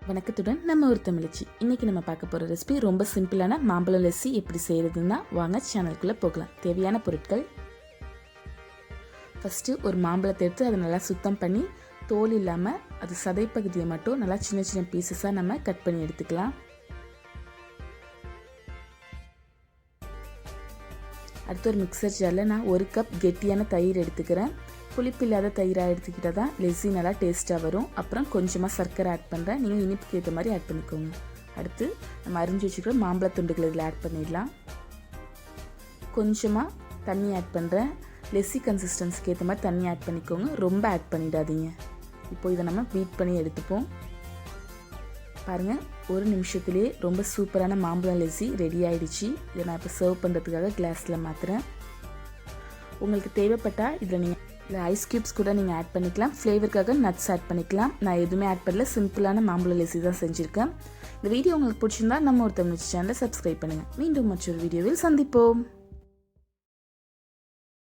வணக்கத்துடன் நம்ம ஒரு தமிழச்சி. இன்றைக்கி நம்ம பார்க்க போகிற ரெசிபி ரொம்ப சிம்பிளான மாம்பழம் லஸ்ஸி எப்படி செய்கிறதுன்னா வாங்க சேனலுக்குள்ளே போகலாம். தேவையான பொருட்கள், ஃபஸ்ட்டு ஒரு மாம்பழத்தை எடுத்து அதை நல்லா சுத்தம் பண்ணி தோல் இல்லாமல் அது சதைப்பகுதியை மட்டும் நல்லா சின்ன சின்ன பீசஸாக நம்ம கட் பண்ணி எடுத்துக்கலாம். அடுத்து ஒரு மிக்சர் ஜாரில் நான் 1 கப் கெட்டியான தயிர் எடுத்துக்கிறேன். புளிப்பு இல்லாத தயிராக எடுத்துக்கிட்டால் தான் லெஸ்ஸி நல்லா டேஸ்ட்டாக வரும். அப்புறம் கொஞ்சமாக சர்க்கரை ஆட் பண்ணுறேன், நீங்கள் இனிப்புக்கு ஏற்ற மாதிரி ஆட் பண்ணிக்கோங்க. அடுத்து நம்ம அரிஞ்சு வச்சுக்கிற மாம்பழ துண்டுகள் இதில் ஆட் பண்ணிடலாம். கொஞ்சமாக தண்ணி ஆட் பண்ணுறேன், லெஸ்ஸி கன்சிஸ்டன்சிக்கு ஏற்ற மாதிரி தண்ணி ஆட் பண்ணிக்கோங்க, ரொம்ப ஆட் பண்ணிடாதீங்க. இப்போ இதை நம்ம பீட் பண்ணி எடுத்துப்போம். பாருங்கள், ஒரு நிமிஷத்துலேயே ரொம்ப சூப்பரான மாம்பழம் லெஸ்ஸி ரெடி ஆகிடுச்சு. இதை நான் இப்போ சர்வ் பண்ணுறதுக்காக கிளாஸில் மாற்றுறேன். உங்களுக்கு தேவைப்பட்டால் இதில் ஐஸ் க்யூப்ஸ் கூட நீங்கள் ஆட் பண்ணிக்கலாம். ஃப்ளேவருக்காக நட்ஸ் ஆட் பண்ணிக்கலாம். நான் எதுவுமே ஆட் பண்ணல, சிம்பிளான மாம்பழம் லெஸ்ஸி தான் செஞ்சுருக்கேன். இந்த வீடியோ உங்களுக்கு பிடிச்சிருந்தா நம்ம ஒரு தமிழ் சேனலை சப்ஸ்கிரைப் பண்ணுங்கள். மீண்டும் மற்றொரு வீடியோவில் சந்திப்போம்.